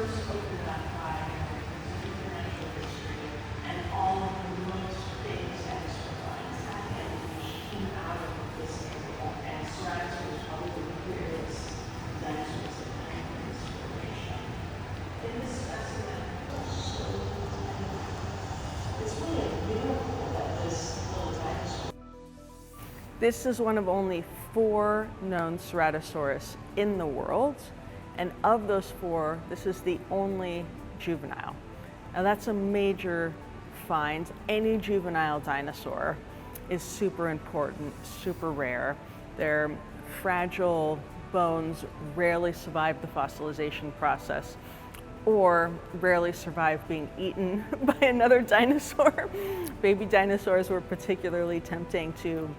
first opened up by international history, and all of the most famous dinosaur finds came out of this area. And Ceratosaurus was probably the weirdest dinosaurs that came from this formation. In this specimen, it's really a miracle that this little dinosaur. This is one of only 4 known Ceratosaurus in the world, and of those 4, this is the only juvenile. Now that's a major find. Any juvenile dinosaur is super important, super rare. Their fragile bones rarely survive the fossilization process or rarely survive being eaten by another dinosaur. Baby dinosaurs were particularly tempting to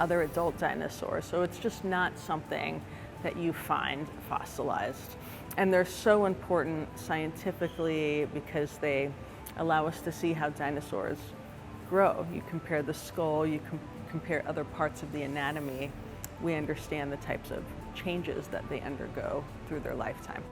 other adult dinosaurs, so it's just not something that you find fossilized. And they're so important scientifically because they allow us to see how dinosaurs grow. You compare the skull, you compare other parts of the anatomy, we understand the types of changes that they undergo through their lifetime.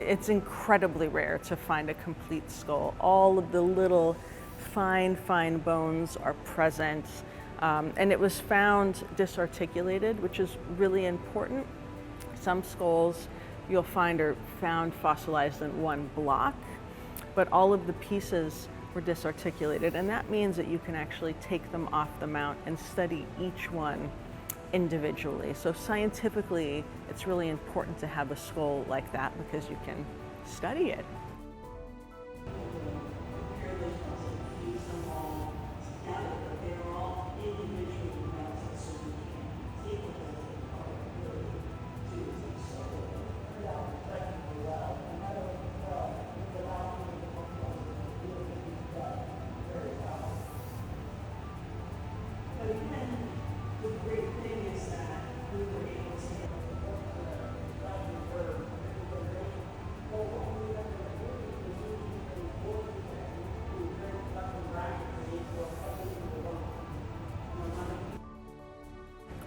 It's incredibly rare to find a complete skull. All of the little fine bones are present. And it was found disarticulated, which is really important. Some skulls you'll find are found fossilized in one block, but all of the pieces were disarticulated. And that means that you can actually take them off the mount and study each one individually. So scientifically, it's really important to have a skull like that because you can study it.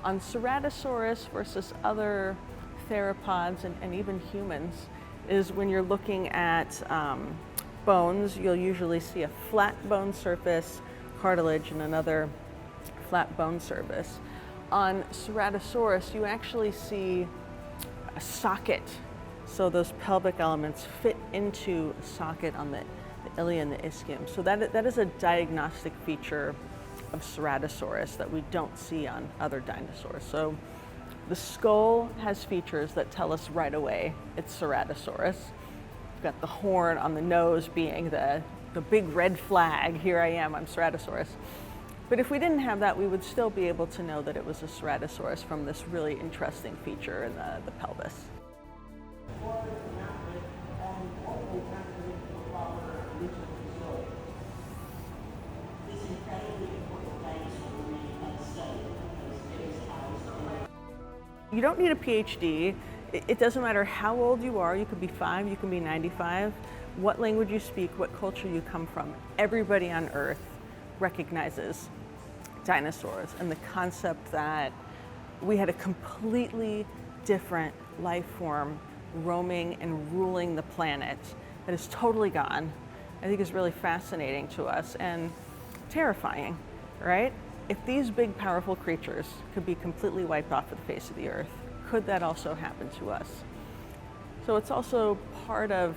On Ceratosaurus versus other theropods and even humans is when you're looking at bones, you'll usually see a flat bone surface, cartilage, and another flat bone surface. On Ceratosaurus, you actually see a socket. So those pelvic elements fit into a socket on the ilia and the ischium. So that is a diagnostic feature of Ceratosaurus that we don't see on other dinosaurs. So the skull has features that tell us right away it's Ceratosaurus. We've got the horn on the nose being the big red flag, here I am, I'm Ceratosaurus. But if we didn't have that, we would still be able to know that it was a Ceratosaurus from this really interesting feature in the pelvis. You don't need a PhD. It doesn't matter how old you are. You could be 5, you can be 95. What language you speak, what culture you come from. Everybody on Earth recognizes dinosaurs and the concept that we had a completely different life form roaming and ruling the planet that is totally gone, I think is really fascinating to us and terrifying, right? If these big, powerful creatures could be completely wiped off of the face of the earth, could that also happen to us? So it's also part of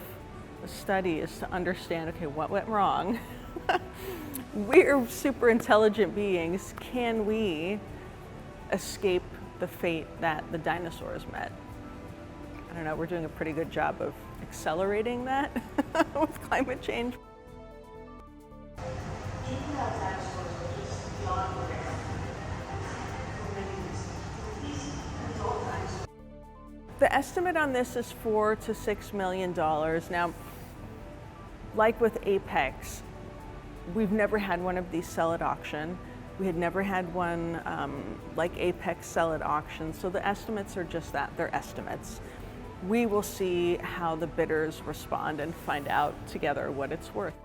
the study is to understand, okay, what went wrong? We're super intelligent beings. Can we escape the fate that the dinosaurs met? I don't know, we're doing a pretty good job of accelerating that with climate change. The estimate on this is $4 to $6 million. Now, like with Apex, we've never had one of these sell at auction. We had never had one like Apex sell at auction, so the estimates are just that, they're estimates. We will see how the bidders respond and find out together what it's worth.